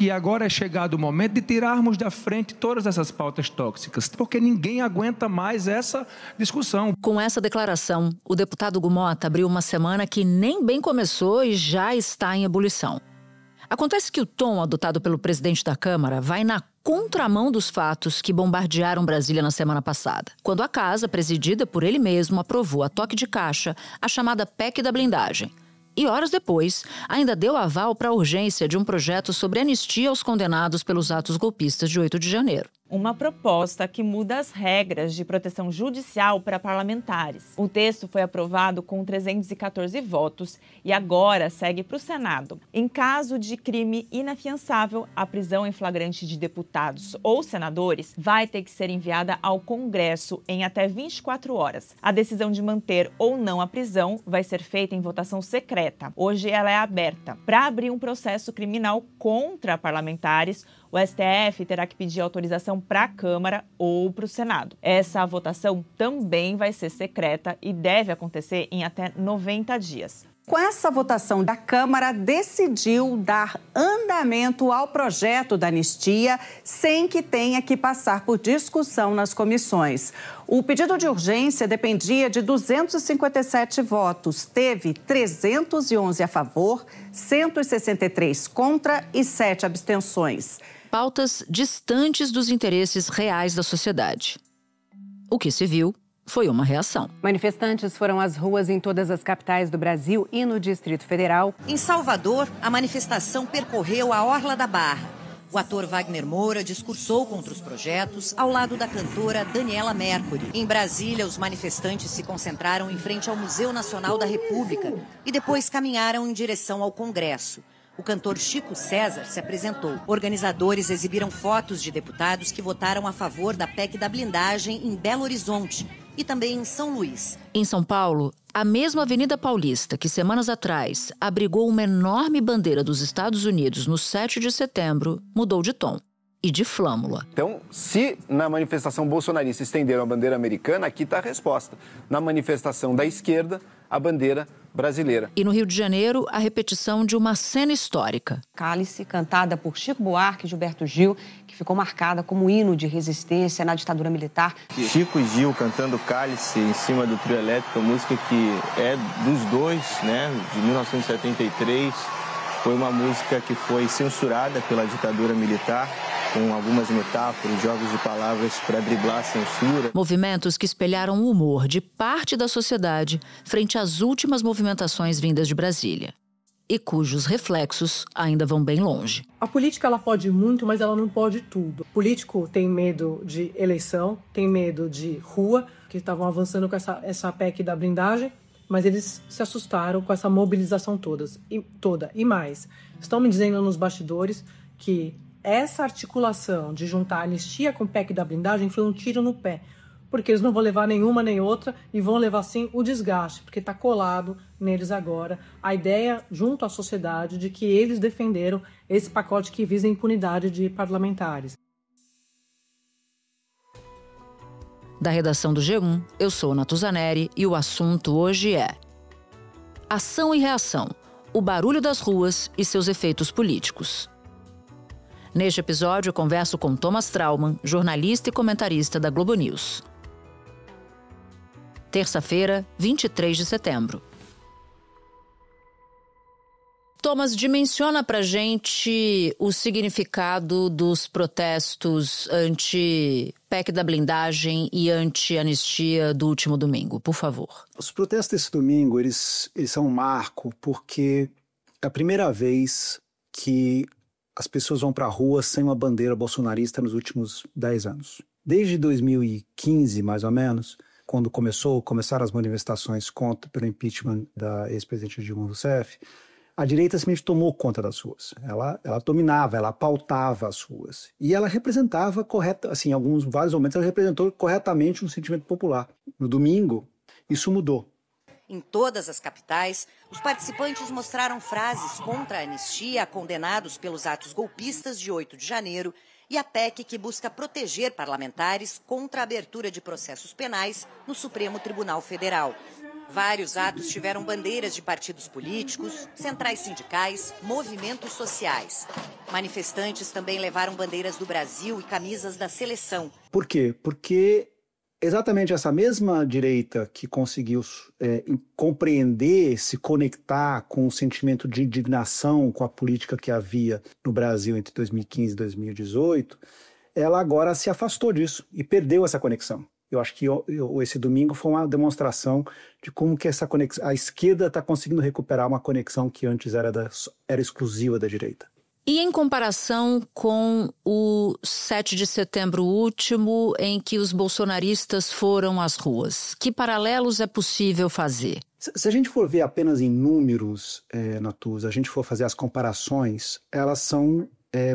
que agora é chegado o momento de tirarmos da frente todas essas pautas tóxicas, porque ninguém aguenta mais essa discussão. Com essa declaração, o deputado Hugo Motta abriu uma semana que nem bem começou e já está em ebulição. Acontece que o tom adotado pelo presidente da Câmara vai na contramão dos fatos que bombardearam Brasília na semana passada, quando a casa, presidida por ele mesmo, aprovou a toque de caixa a chamada PEC da blindagem. E horas depois, ainda deu aval para a urgência de um projeto sobre anistia aos condenados pelos atos golpistas de 8 de janeiro. Uma proposta que muda as regras de proteção judicial para parlamentares. O texto foi aprovado com 314 votos e agora segue para o Senado. Em caso de crime inafiançável, a prisão em flagrante de deputados ou senadores vai ter que ser enviada ao Congresso em até 24 horas. A decisão de manter ou não a prisão vai ser feita em votação secreta. Hoje ela é aberta. Para abrir um processo criminal contra parlamentares, o STF terá que pedir autorização para a Câmara ou para o Senado. Essa votação também vai ser secreta e deve acontecer em até 90 dias. Com essa votação da Câmara, decidiu dar andamento ao projeto da anistia sem que tenha que passar por discussão nas comissões. O pedido de urgência dependia de 257 votos. Teve 311 a favor, 163 contra e 7 abstenções. Pautas distantes dos interesses reais da sociedade. O que se viu foi uma reação. Manifestantes foram às ruas em todas as capitais do Brasil e no Distrito Federal. Em Salvador, a manifestação percorreu a Orla da Barra. O ator Wagner Moura discursou contra os projetos ao lado da cantora Daniela Mercury. Em Brasília, os manifestantes se concentraram em frente ao Museu Nacional da República e depois caminharam em direção ao Congresso. O cantor Chico César se apresentou. Organizadores exibiram fotos de deputados que votaram a favor da PEC da blindagem em Belo Horizonte e também em São Luís. Em São Paulo, a mesma Avenida Paulista que semanas atrás abrigou uma enorme bandeira dos Estados Unidos no 7 de setembro mudou de tom e de flâmula. Então, se na manifestação bolsonarista estenderam a bandeira americana, aqui está a resposta. Na manifestação da esquerda, a bandeira brasileira. E no Rio de Janeiro, a repetição de uma cena histórica. Cálice, cantada por Chico Buarque e Gilberto Gil, que ficou marcada como hino de resistência na ditadura militar. Chico e Gil cantando Cálice em cima do trio elétrico, música que é dos dois, né, de 1973. Foi uma música que foi censurada pela ditadura militar, com algumas metáforas, jogos de palavras para driblar a censura. Movimentos que espelharam o humor de parte da sociedade frente às últimas movimentações vindas de Brasília, e cujos reflexos ainda vão bem longe. A política ela pode muito, mas ela não pode tudo. O político tem medo de eleição, tem medo de rua, que estavam avançando com essa PEC da blindagem, mas eles se assustaram com essa mobilização toda. E mais, estão me dizendo nos bastidores que essa articulação de juntar a anistia com o PEC da blindagem foi um tiro no pé, porque eles não vão levar nenhuma nem outra e vão levar sim o desgaste, porque está colado neles agora a ideia junto à sociedade de que eles defenderam esse pacote que visa a impunidade de parlamentares. Da redação do G1, eu sou Natuzaneri e o assunto hoje é ação e reação, o barulho das ruas e seus efeitos políticos. Neste episódio, eu converso com Thomas Traumann, jornalista e comentarista da Globo News. Terça-feira, 23 de setembro. Thomas, dimensiona pra gente o significado dos protestos anti-PEC da blindagem e anti-anistia do último domingo, por favor. Os protestos desse domingo, eles são um marco porque é a primeira vez que as pessoas vão para a rua sem uma bandeira bolsonarista nos últimos 10 anos. Desde 2015, mais ou menos, quando começaram as manifestações pelo impeachment da ex-presidente Dilma Rousseff, a direita simplesmente tomou conta das ruas. Ela dominava, ela pautava as ruas. E ela representava assim, vários momentos ela representou corretamente um sentimento popular. No domingo, isso mudou. Em todas as capitais, os participantes mostraram frases contra a anistia a condenados pelos atos golpistas de 8 de janeiro e a PEC que busca proteger parlamentares contra a abertura de processos penais no Supremo Tribunal Federal. Vários atos tiveram bandeiras de partidos políticos, centrais sindicais, movimentos sociais. Manifestantes também levaram bandeiras do Brasil e camisas da seleção. Por quê? Porque exatamente essa mesma direita que conseguiu compreender, se conectar com o sentimento de indignação com a política que havia no Brasil entre 2015 e 2018, ela agora se afastou disso e perdeu essa conexão. Eu acho que esse domingo foi uma demonstração de como que essa conexão, a esquerda está conseguindo recuperar uma conexão que antes era exclusiva da direita. E em comparação com o 7 de setembro último, em que os bolsonaristas foram às ruas, que paralelos é possível fazer? Se a gente for ver apenas em números, Natuza, a gente for fazer as comparações, elas são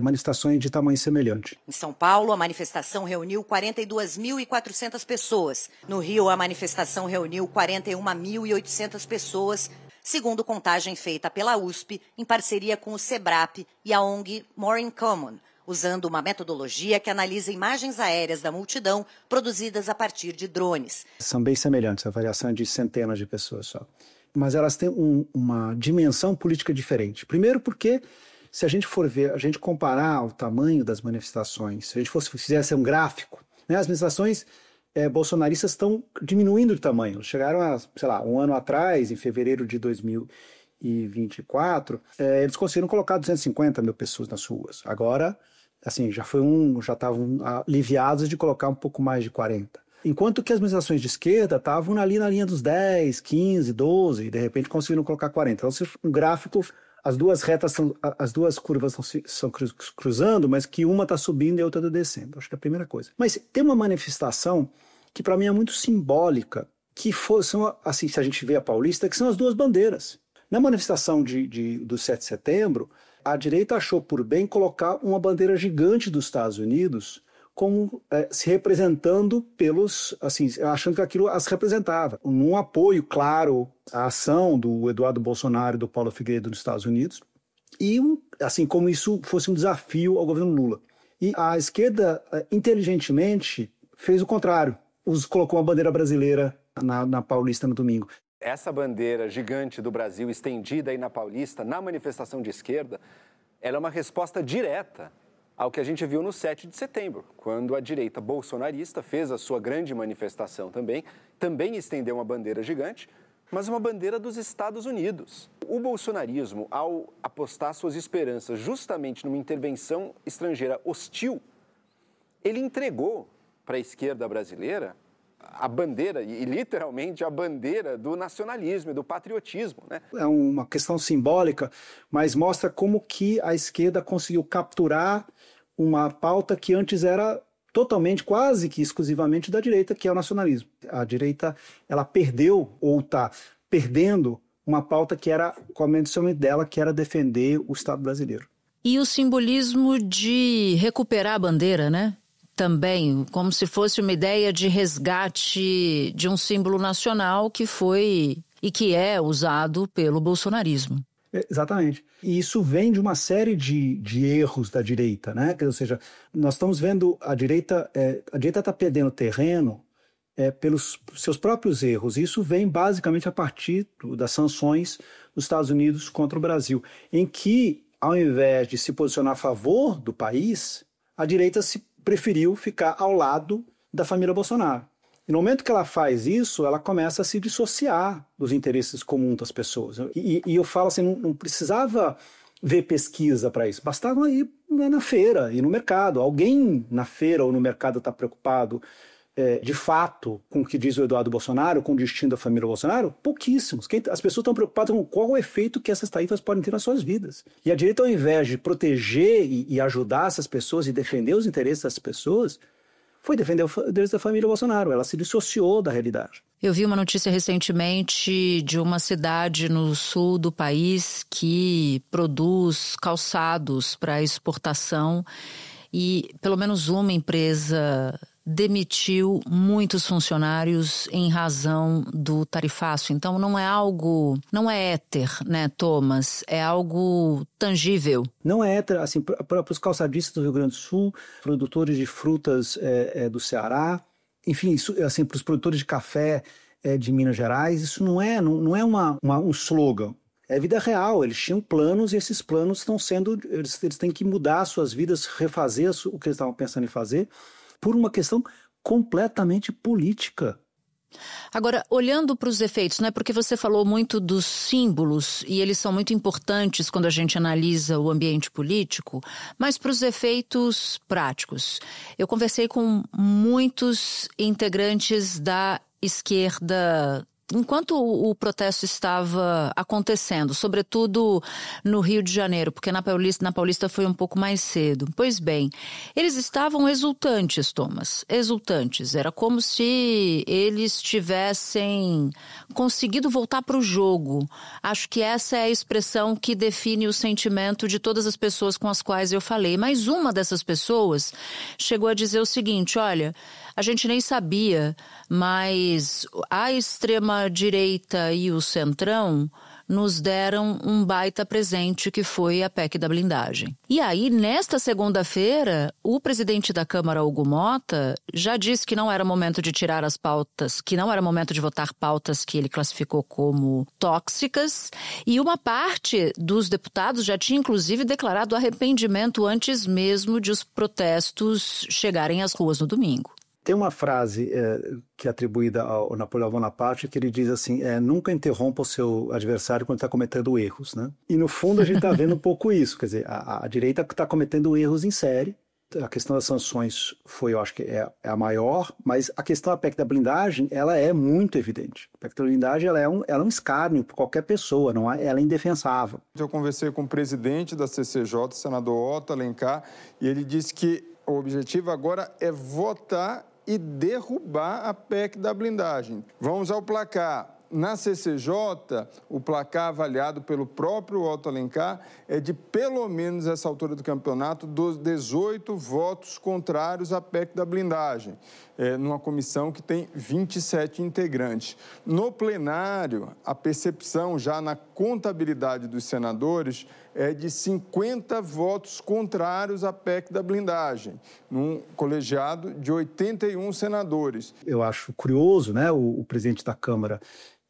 manifestações de tamanho semelhante. Em São Paulo, a manifestação reuniu 42.400 pessoas. No Rio, a manifestação reuniu 41.800 pessoas, segundo contagem feita pela USP, em parceria com o SEBRAP e a ONG More in Common, usando uma metodologia que analisa imagens aéreas da multidão produzidas a partir de drones. São bem semelhantes, a variação é de centenas de pessoas só. Mas elas têm uma dimensão política diferente. Primeiro porque, se a gente for ver, a gente comparar o tamanho das manifestações, se a gente fizesse um gráfico, né, as manifestações bolsonaristas estão diminuindo de tamanho. Chegaram a, um ano atrás, em fevereiro de 2024, eles conseguiram colocar 250 mil pessoas nas ruas. Agora, assim, já estavam aliviados de colocar um pouco mais de 40. Enquanto que as manifestações de esquerda estavam ali na linha dos 10, 15, 12, e de repente conseguiram colocar 40. Então, um gráfico, as duas curvas estão cruzando, mas que uma está subindo e a outra está descendo. Acho que é a primeira coisa. Mas tem uma manifestação que para mim é muito simbólica, que são, assim, se a gente vê a paulista, que são as duas bandeiras. Na manifestação do 7 de setembro, a direita achou por bem colocar uma bandeira gigante dos Estados Unidos como se representando achando que aquilo as representava. Um apoio claro à ação do Eduardo Bolsonaro e do Paulo Figueiredo nos Estados Unidos, e assim como isso fosse um desafio ao governo Lula. E a esquerda, inteligentemente, fez o contrário. Colocou uma bandeira brasileira na Paulista no domingo. Essa bandeira gigante do Brasil estendida aí na Paulista, na manifestação de esquerda, ela é uma resposta direta ao que a gente viu no 7 de setembro, quando a direita bolsonarista fez a sua grande manifestação também estendeu uma bandeira gigante, mas uma bandeira dos Estados Unidos. O bolsonarismo, ao apostar suas esperanças justamente numa intervenção estrangeira hostil, ele entregou para a esquerda brasileira a bandeira, e literalmente a bandeira do nacionalismo e do patriotismo, né? É uma questão simbólica, mas mostra como que a esquerda conseguiu capturar uma pauta que antes era totalmente, quase que exclusivamente da direita, que é o nacionalismo. A direita, ela perdeu, ou está perdendo, uma pauta que era, com a menção dela, que era defender o Estado brasileiro. E o simbolismo de recuperar a bandeira, né? Também, como se fosse uma ideia de resgate de um símbolo nacional que foi e que é usado pelo bolsonarismo. Exatamente. E isso vem de uma série de erros da direita, né? Ou seja, nós estamos vendo a direita está perdendo terreno pelos seus próprios erros. Isso vem basicamente a partir das sanções dos Estados Unidos contra o Brasil, em que, ao invés de se posicionar a favor do país, a direita preferiu ficar ao lado da família Bolsonaro. E no momento que ela faz isso, ela começa a se dissociar dos interesses comuns das pessoas. E eu falo assim, não precisava ver pesquisa para isso, bastava ir na feira, ir no mercado. Alguém na feira ou no mercado está preocupado de fato com o que diz o Eduardo Bolsonaro, com o destino da família Bolsonaro? Pouquíssimos. As pessoas estão preocupadas com qual o efeito que essas tarifas podem ter nas suas vidas. E a direita, ao invés de proteger e ajudar essas pessoas e defender os interesses das pessoas, foi defender o interesse da família Bolsonaro. Ela se dissociou da realidade. Eu vi uma notícia recentemente de uma cidade no sul do país que produz calçados para exportação e pelo menos uma empresa demitiu muitos funcionários em razão do tarifaço. Então não é éter, né, Thomas? É algo tangível. Não é éter, assim, para os calçadistas do Rio Grande do Sul, produtores de frutas do Ceará, enfim, assim, para os produtores de café de Minas Gerais, isso não é um slogan. É vida real, eles tinham planos e esses planos estão sendo... Eles têm que mudar suas vidas, refazer o que eles estavam pensando em fazer, por uma questão completamente política. Agora, olhando para os efeitos, né? Porque você falou muito dos símbolos e eles são muito importantes quando a gente analisa o ambiente político, mas para os efeitos práticos. Eu conversei com muitos integrantes da esquerda enquanto o protesto estava acontecendo, sobretudo no Rio de Janeiro, porque na Paulista foi um pouco mais cedo. Pois bem, eles estavam exultantes, Thomas, exultantes. Era como se eles tivessem conseguido voltar para o jogo. Acho que essa é a expressão que define o sentimento de todas as pessoas com as quais eu falei. Mas uma dessas pessoas chegou a dizer o seguinte: olha, a gente nem sabia, mas a extrema-direita e o centrão nos deram um baita presente que foi a PEC da blindagem. E aí, nesta segunda-feira, o presidente da Câmara, Hugo Mota, já disse que não era momento de tirar as pautas, que não era momento de votar pautas que ele classificou como tóxicas, e uma parte dos deputados já tinha, inclusive, declarado arrependimento antes mesmo de os protestos chegarem às ruas no domingo. Tem uma frase que é atribuída ao Napoleão Bonaparte, que ele diz assim, nunca interrompa o seu adversário quando está cometendo erros, né? E no fundo a gente está vendo um pouco isso, quer dizer, a direita está cometendo erros em série. A questão das sanções foi, eu acho que é a maior, mas a questão da PEC da blindagem, ela é muito evidente. A PEC da blindagem ela é um escárnio para qualquer pessoa, ela é indefensável. Eu conversei com o presidente da CCJ, o senador Otto Alencar, e ele disse que o objetivo agora é votar e derrubar a PEC da blindagem. Vamos ao placar. Na CCJ, o placar avaliado pelo próprio Otto Alencar é de, pelo menos essa altura do campeonato, 18 votos contrários à PEC da blindagem, numa comissão que tem 27 integrantes. No plenário, a percepção já na contabilidade dos senadores é de 50 votos contrários à PEC da blindagem, num colegiado de 81 senadores. Eu acho curioso, né, o presidente da Câmara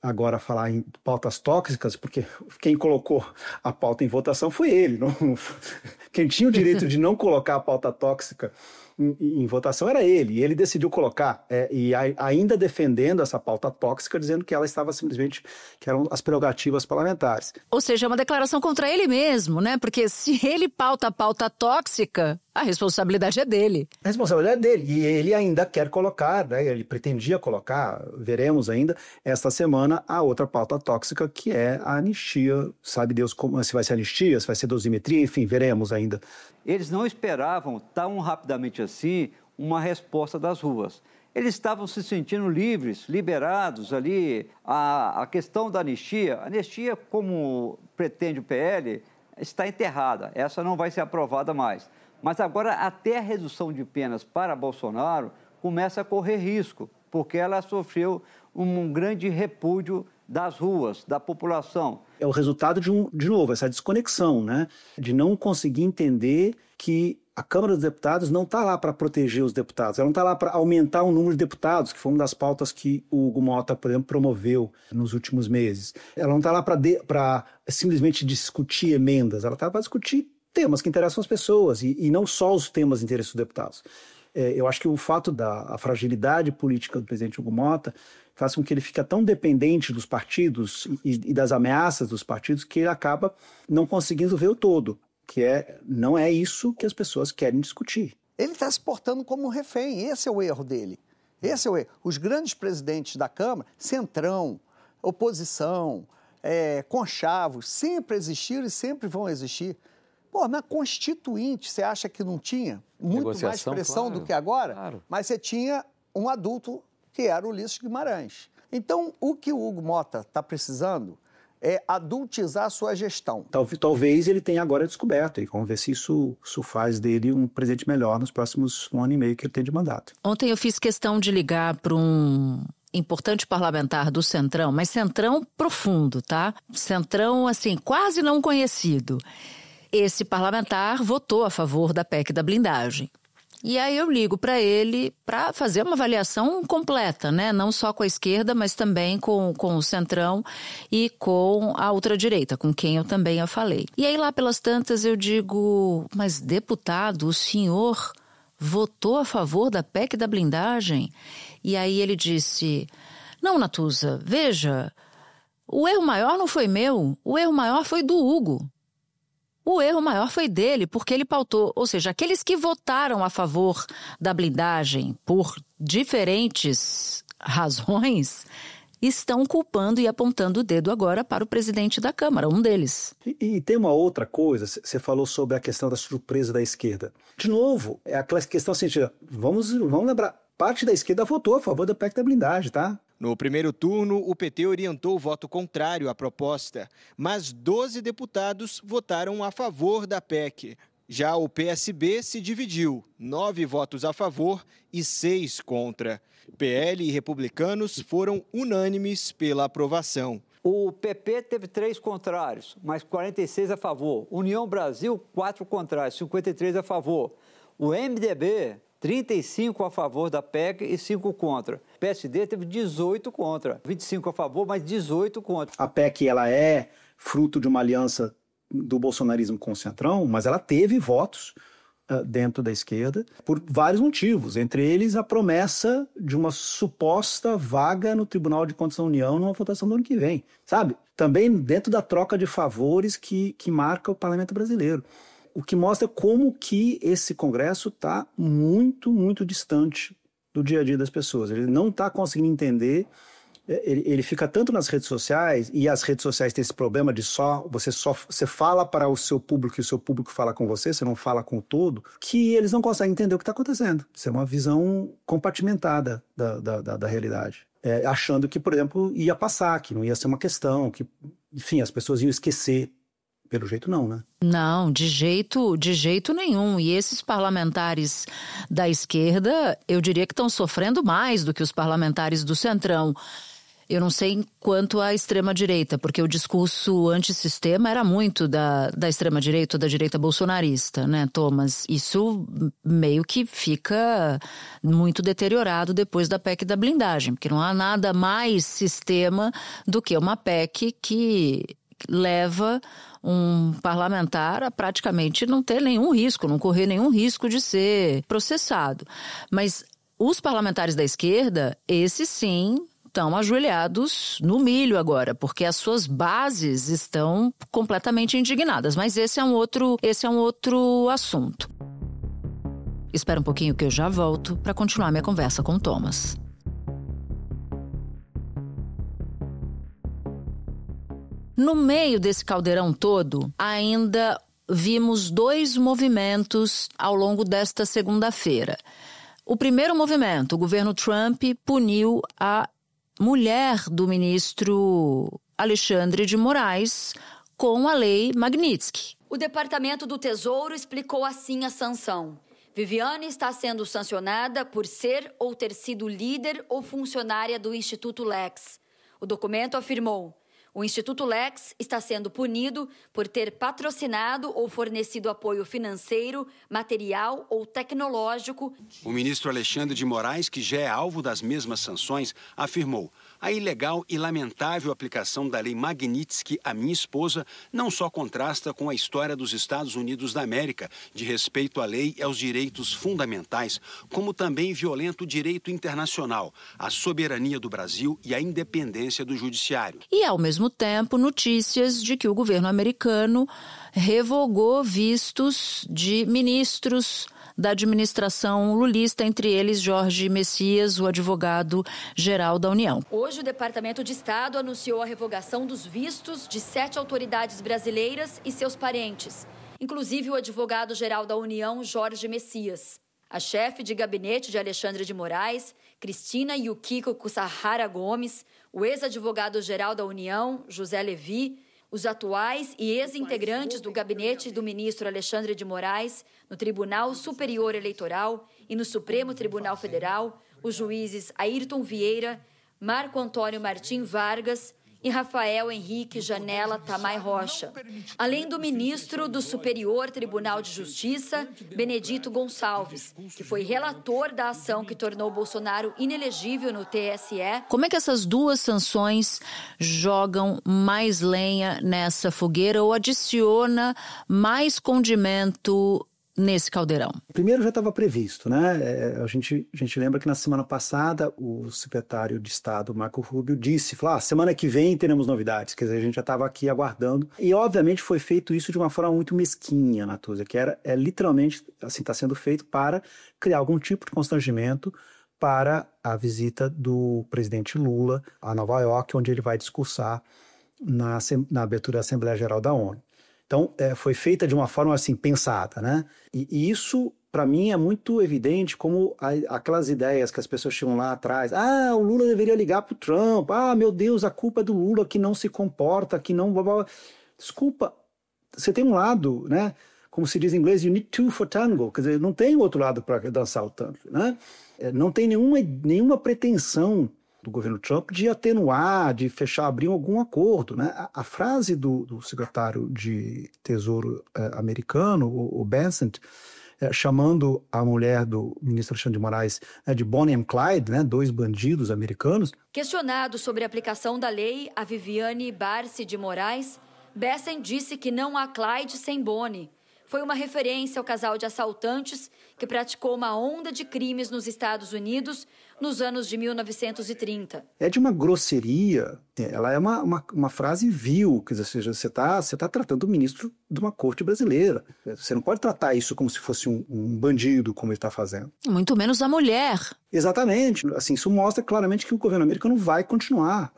agora falar em pautas tóxicas, porque quem colocou a pauta em votação foi ele. Quem tinha o direito de não colocar a pauta tóxica em votação era ele, e ele decidiu colocar, e ainda defendendo essa pauta tóxica, dizendo que ela estava simplesmente, que eram as prerrogativas parlamentares. Ou seja, é uma declaração contra ele mesmo, né? Porque se ele pauta a pauta tóxica, a responsabilidade é dele. A responsabilidade é dele, e ele ainda quer colocar, né? Ele pretendia colocar, veremos ainda, esta semana, a outra pauta tóxica, que é a anistia. Sabe Deus se vai ser anistia, se vai ser dosimetria, enfim, veremos ainda. Eles não esperavam tão rapidamente assim uma resposta das ruas. Eles estavam se sentindo livres, liberados ali. A questão da anistia, como pretende o PL, está enterrada. Essa não vai ser aprovada mais. Mas agora até a redução de penas para Bolsonaro começa a correr risco, porque ela sofreu um grande repúdio das ruas, da população. É o resultado de novo, essa desconexão, né? De não conseguir entender que a Câmara dos Deputados não está lá para proteger os deputados, ela não está lá para aumentar o número de deputados, que foi uma das pautas que o Hugo Mota, por exemplo, promoveu nos últimos meses. Ela não está lá para simplesmente discutir emendas, ela está para discutir temas que interessam as pessoas e não só os temas que interessam os deputados. Eu acho que o fato da fragilidade política do presidente Hugo Mota faz com que ele fique tão dependente dos partidos e das ameaças dos partidos que ele acaba não conseguindo ver o todo, que não é isso que as pessoas querem discutir. Ele está se portando como um refém, esse é o erro dele. Esse é o erro. Os grandes presidentes da Câmara, centrão, oposição, conchavos, sempre existiram e sempre vão existir. Pô, na Constituinte, você acha que não tinha muito mais pressão do que agora? Claro. Mas você tinha um adulto que era o Ulisses Guimarães. Então, o que o Hugo Mota está precisando é adultizar a sua gestão. Talvez ele tenha agora descoberto, e vamos ver se isso faz dele um presidente melhor nos próximos 1 ano e meio que ele tem de mandato. Ontem eu fiz questão de ligar para um importante parlamentar do Centrão, mas Centrão profundo, tá? Centrão, assim, quase não conhecido. Esse parlamentar votou a favor da PEC da blindagem. E aí eu ligo para ele para fazer uma avaliação completa, né? Não só com a esquerda, mas também com o centrão e com a ultradireita, com quem eu também eu falei. E aí lá pelas tantas eu digo, mas deputado, o senhor votou a favor da PEC da blindagem? E aí ele disse, não, Natuza, veja, o erro maior não foi meu, o erro maior foi do Hugo. O erro maior foi dele, porque ele pautou, ou seja, aqueles que votaram a favor da blindagem por diferentes razões estão culpando e apontando o dedo agora para o presidente da Câmara, um deles. E tem uma outra coisa, você falou sobre a questão da surpresa da esquerda. De novo, é aquela questão assim, vamos lembrar, parte da esquerda votou a favor da PEC da blindagem, tá? No primeiro turno, o PT orientou o voto contrário à proposta, mas 12 deputados votaram a favor da PEC. Já o PSB se dividiu, 9 votos a favor e 6 contra. PL e republicanos foram unânimes pela aprovação. O PP teve 3 contrários, mas 46 a favor. União Brasil, 4 contrários, 53 a favor. O MDB, 35 a favor da PEC e 5 contra. O PSD teve 18 contra, 25 a favor, mas 18 contra. A PEC ela é fruto de uma aliança do bolsonarismo com o Centrão, mas ela teve votos dentro da esquerda por vários motivos, entre eles a promessa de uma suposta vaga no Tribunal de Contas da União numa votação do ano que vem, sabe? Também dentro da troca de favores que marca o parlamento brasileiro. O que mostra como que esse Congresso está muito, muito distante do dia a dia das pessoas. Ele não está conseguindo entender, ele fica tanto nas redes sociais, e as redes sociais têm esse problema de você fala para o seu público e o seu público fala com você não fala com o todo, que eles não conseguem entender o que está acontecendo. Isso é uma visão compartimentada da realidade. Achando que, por exemplo, ia passar, que não ia ser uma questão, que, enfim, as pessoas iam esquecer. Pelo jeito não, né? Não, de jeito nenhum. E esses parlamentares da esquerda, eu diria que estão sofrendo mais do que os parlamentares do Centrão. Eu não sei quanto à extrema-direita, porque o discurso antissistema era muito da extrema-direita ou da direita bolsonarista, né, Thomas? Isso meio que fica muito deteriorado depois da PEC da blindagem, porque não há nada mais sistema do que uma PEC que leva um parlamentar a praticamente não ter nenhum risco, não correr nenhum risco de ser processado. Mas os parlamentares da esquerda, esses sim, estão ajoelhados no milho agora, porque as suas bases estão completamente indignadas. Mas esse é um outro assunto. Espera um pouquinho que eu já volto para continuar minha conversa com o Thomas. No meio desse caldeirão todo, ainda vimos 2 movimentos ao longo desta segunda-feira. O primeiro movimento, o governo Trump puniu a mulher do ministro Alexandre de Moraes com a lei Magnitsky. O Departamento do Tesouro explicou assim a sanção. Viviane está sendo sancionada por ser ou ter sido líder ou funcionária do Instituto Lex. O documento afirmou: o Instituto Lex está sendo punido por ter patrocinado ou fornecido apoio financeiro, material ou tecnológico. O ministro Alexandre de Moraes, que já é alvo das mesmas sanções, afirmou: a ilegal e lamentável aplicação da lei Magnitsky à minha esposa não só contrasta com a história dos Estados Unidos da América, de respeito à lei e aos direitos fundamentais, como também violenta o direito internacional, a soberania do Brasil e a independência do judiciário. E, ao mesmo tempo, notícias de que o governo americano revogou vistos de ministros da administração lulista, entre eles Jorge Messias, o advogado-geral da União. Hoje, o Departamento de Estado anunciou a revogação dos vistos de 7 autoridades brasileiras e seus parentes, inclusive o advogado-geral da União, Jorge Messias. A chefe de gabinete de Alexandre de Moraes, Cristina Yukiko Kusahara Gomes, o ex-advogado-geral da União, José Levi, os atuais e ex-integrantes do gabinete do ministro Alexandre de Moraes no Tribunal Superior Eleitoral e no Supremo Tribunal Federal, os juízes Ayrton Vieira, Marco Antônio Martim Vargas e Rafael Henrique Janela Tamay Rocha, além do ministro do Superior Tribunal de Justiça, Benedito Gonçalves, que foi relator da ação que tornou Bolsonaro inelegível no TSE. Como é que essas duas sanções jogam mais lenha nessa fogueira ou adiciona mais condimento nesse caldeirão? Primeiro já estava previsto, né? A gente lembra que na semana passada o secretário de Estado, Marco Rubio, falou, semana que vem teremos novidades. Quer dizer, a gente já estava aqui aguardando. E obviamente foi feito isso de uma forma muito mesquinha, Natuza, que literalmente, assim, está sendo feito para criar algum tipo de constrangimento para a visita do presidente Lula a Nova York, onde ele vai discursar na abertura da Assembleia Geral da ONU. Então, foi feita de uma forma assim, pensada, né? E isso, para mim, é muito evidente como aquelas ideias que as pessoas tinham lá atrás. O Lula deveria ligar para o Trump. Meu Deus, a culpa é do Lula que não se comporta, que não... Desculpa, você tem um lado, né? Como se diz em inglês, you need two for tango. Quer dizer, não tem outro lado para dançar o tango, né? Não tem nenhuma pretensão do governo Trump de atenuar, de abrir algum acordo, né? A frase do secretário de Tesouro americano, o Bessent, chamando a mulher do ministro Alexandre de Moraes de Bonnie and Clyde, né? 2 bandidos americanos. Questionado sobre a aplicação da lei a Viviane Barsi de Moraes, Bessent disse que não há Clyde sem Bonnie. Foi uma referência ao casal de assaltantes que praticou uma onda de crimes nos Estados Unidos nos anos de 1930. É de uma grosseria, ela é uma frase vil, quer dizer, você tá tratando o ministro de uma corte brasileira. Você não pode tratar isso como se fosse um bandido, como ele está fazendo. Muito menos a mulher. Exatamente. Assim, isso mostra claramente que o governo americano vai continuar.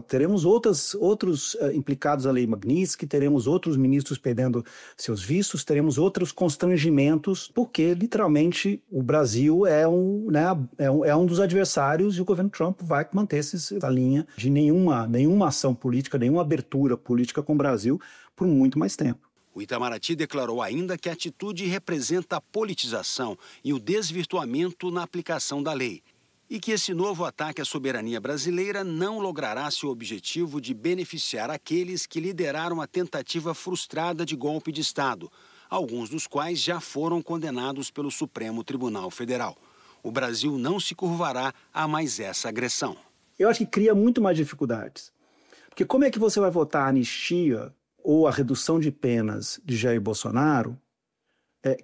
Teremos outros implicados na lei Magnitsky, teremos outros ministros perdendo seus vistos, teremos outros constrangimentos, porque, literalmente, o Brasil é um dos adversários e o governo Trump vai manter essa linha de nenhuma ação política, nenhuma abertura política com o Brasil por muito mais tempo. O Itamaraty declarou ainda que a atitude representa a politização e o desvirtuamento na aplicação da lei e que esse novo ataque à soberania brasileira não logrará seu objetivo de beneficiar aqueles que lideraram a tentativa frustrada de golpe de Estado, alguns dos quais já foram condenados pelo Supremo Tribunal Federal. O Brasil não se curvará a mais essa agressão. Eu acho que cria muito mais dificuldades. Porque como é que você vai votar a anistia ou a redução de penas de Jair Bolsonaro,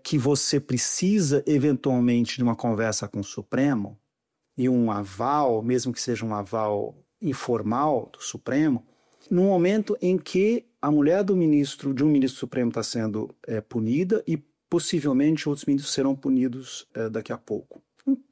que você precisa, eventualmente, de uma conversa com o Supremo e um aval, mesmo que seja um aval informal do Supremo, no momento em que a mulher de um ministro Supremo está sendo punida e possivelmente outros ministros serão punidos daqui a pouco.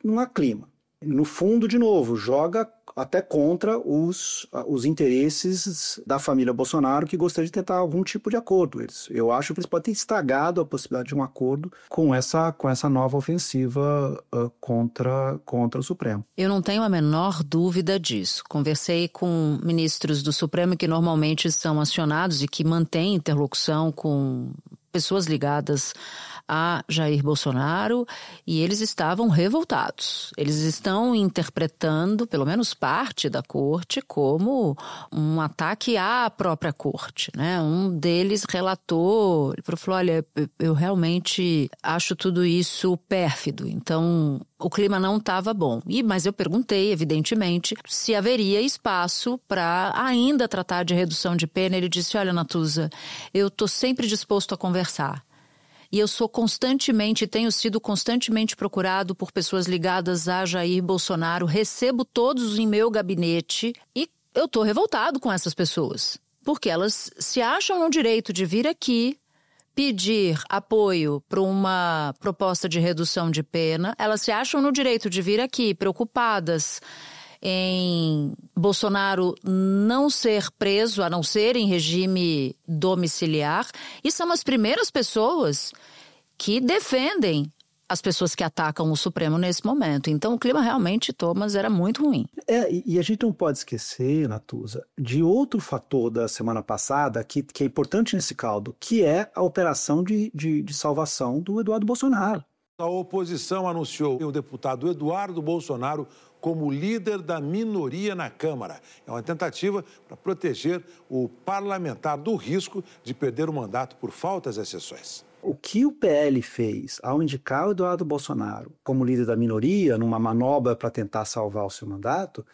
Não há clima. No fundo, de novo, joga até contra os interesses da família Bolsonaro, que gostaria de tentar algum tipo de acordo. Eu acho que eles podem ter estragado a possibilidade de um acordo com essa nova ofensiva contra o Supremo. Eu não tenho a menor dúvida disso. Conversei com ministros do Supremo que normalmente são acionados e que mantêm interlocução com pessoas ligadas a Jair Bolsonaro, e eles estavam revoltados. Eles estão interpretando, pelo menos parte da corte, como um ataque à própria corte, né? Um deles relatou, ele falou, olha, eu realmente acho tudo isso pérfido, então o clima não estava bom. Mas eu perguntei, evidentemente, se haveria espaço para ainda tratar de redução de pena. Ele disse, olha, Natuza, eu estou sempre disposto a conversar. E eu tenho sido constantemente procurado por pessoas ligadas a Jair Bolsonaro, recebo todos em meu gabinete e eu estou revoltado com essas pessoas. Porque elas se acham no direito de vir aqui, pedir apoio para uma proposta de redução de pena, elas se acham no direito de vir aqui preocupadas em Bolsonaro não ser preso, a não ser em regime domiciliar, e são as primeiras pessoas que defendem as pessoas que atacam o Supremo nesse momento. Então o clima realmente, Thomas, era muito ruim. E a gente não pode esquecer, Natuza, de outro fator da semana passada que é importante nesse caldo, que é a operação de salvação do Eduardo Bolsonaro. A oposição anunciou que o deputado Eduardo Bolsonaro como líder da minoria na Câmara. É uma tentativa para proteger o parlamentar do risco de perder o mandato por faltas e exceções. O que o PL fez ao indicar o Eduardo Bolsonaro como líder da minoria, numa manobra para tentar salvar o seu mandato,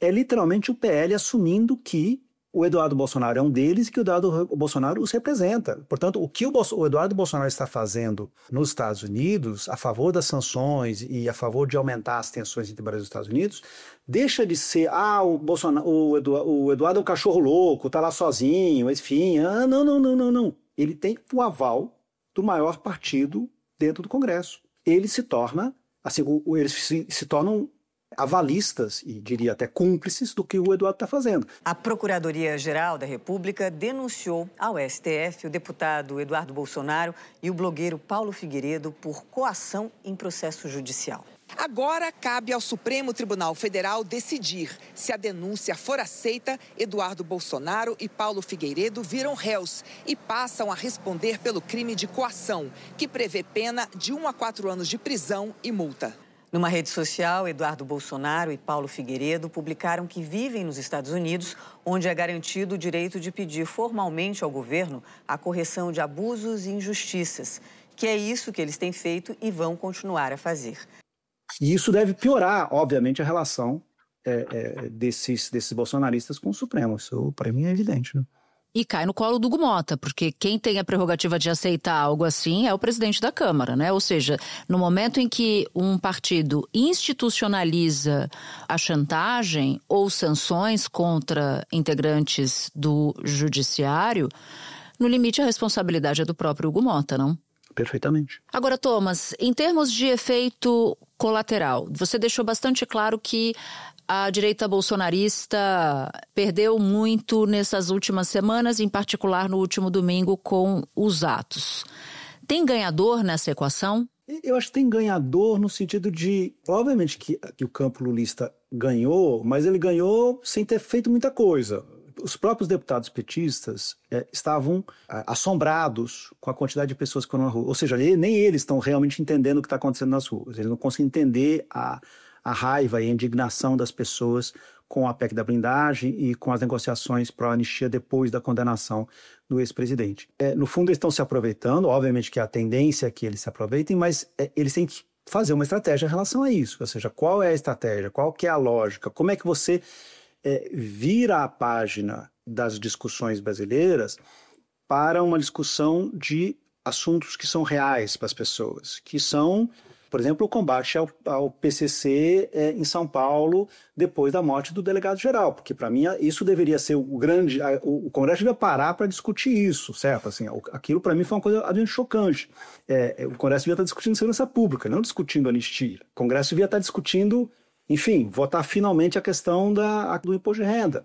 é literalmente o PL assumindo que o Eduardo Bolsonaro é um deles e que o Eduardo Bolsonaro os representa. Portanto, o que o Eduardo Bolsonaro está fazendo nos Estados Unidos, a favor das sanções e a favor de aumentar as tensões entre o Brasil e os Estados Unidos, deixa de ser, o Eduardo é um cachorro louco, está lá sozinho, enfim. Não. Ele tem o aval do maior partido dentro do Congresso. Ele se torna, eles se tornam avalistas e diria até cúmplices do que o Eduardo está fazendo. A Procuradoria-Geral da República denunciou ao STF o deputado Eduardo Bolsonaro e o blogueiro Paulo Figueiredo por coação em processo judicial. Agora cabe ao Supremo Tribunal Federal decidir se a denúncia for aceita. Eduardo Bolsonaro e Paulo Figueiredo viram réus e passam a responder pelo crime de coação, que prevê pena de 1 a 4 anos de prisão e multa. Numa rede social, Eduardo Bolsonaro e Paulo Figueiredo publicaram que vivem nos Estados Unidos, onde é garantido o direito de pedir formalmente ao governo a correção de abusos e injustiças, que é isso que eles têm feito e vão continuar a fazer. E isso deve piorar, obviamente, a relação desses bolsonaristas com o Supremo. Isso, para mim, é evidente, né? E cai no colo do Hugo Mota, porque quem tem a prerrogativa de aceitar algo assim é o presidente da Câmara, né? Ou seja, no momento em que um partido institucionaliza a chantagem ou sanções contra integrantes do judiciário, no limite a responsabilidade é do próprio Hugo Mota, não? Perfeitamente. Agora, Thomas, em termos de efeito colateral, você deixou bastante claro que a direita bolsonarista perdeu muito nessas últimas semanas, em particular no último domingo com os atos. Tem ganhador nessa equação? Eu acho que tem ganhador no sentido de, obviamente que o campo lulista ganhou, mas ele ganhou sem ter feito muita coisa. Os próprios deputados petistas estavam assombrados com a quantidade de pessoas que foram na rua. Ou seja, nem eles estão realmente entendendo o que está acontecendo nas ruas. Eles não conseguem entender a raiva e a indignação das pessoas com a PEC da blindagem e com as negociações pró-anistia depois da condenação do ex-presidente. No fundo, eles estão se aproveitando, obviamente que a tendência é que eles se aproveitem, mas eles têm que fazer uma estratégia em relação a isso. Ou seja, qual é a estratégia, qual que é a lógica, como é que você vira a página das discussões brasileiras para uma discussão de assuntos que são reais para as pessoas, que são, por exemplo, o combate ao PCC em São Paulo depois da morte do delegado-geral, porque para mim isso deveria ser o Congresso devia parar para discutir isso, certo? Assim, aquilo para mim foi uma coisa absolutamente chocante. O Congresso devia estar discutindo segurança pública, não discutindo anistia. O Congresso devia estar discutindo, enfim, votar finalmente a questão do imposto de renda,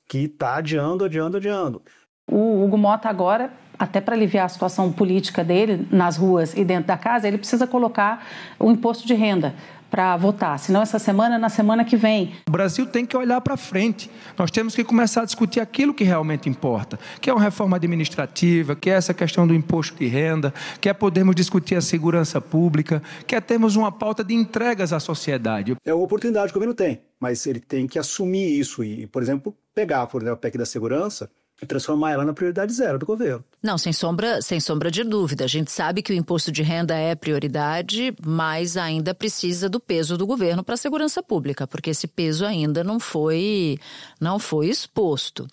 que está adiando. O Hugo Mota agora, até para aliviar a situação política dele nas ruas e dentro da casa, ele precisa colocar o imposto de renda para votar, senão essa semana, na semana que vem. O Brasil tem que olhar para frente. Nós temos que começar a discutir aquilo que realmente importa, que é uma reforma administrativa, que é essa questão do imposto de renda, que é podermos discutir a segurança pública, que é termos uma pauta de entregas à sociedade. É uma oportunidade que o governo tem, mas ele tem que assumir isso e, por exemplo, pegar a PEC da segurança e transformar ela na prioridade zero do governo. Não, sem sombra de dúvida. A gente sabe que o imposto de renda é prioridade, mas ainda precisa do peso do governo para a segurança pública, porque esse peso ainda não foi exposto.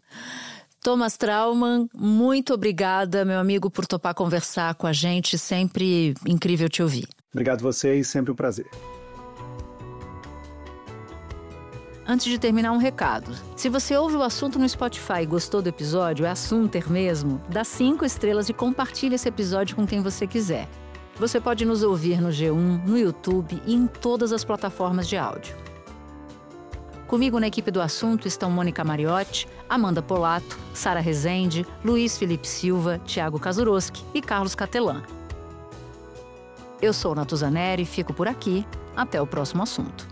Thomas Trauman, muito obrigada, meu amigo, por topar conversar com a gente. Sempre incrível te ouvir. Obrigado a vocês, sempre um prazer. Antes de terminar, um recado. Se você ouve o assunto no Spotify e gostou do episódio, é assunter mesmo, dá 5 estrelas e compartilha esse episódio com quem você quiser. Você pode nos ouvir no G1, no YouTube e em todas as plataformas de áudio. Comigo na equipe do assunto estão Mônica Mariotti, Amanda Polato, Sara Rezende, Luiz Felipe Silva, Thiago Kazuroski e Carlos Catelan. Eu sou Natuzaneri e fico por aqui. Até o próximo assunto.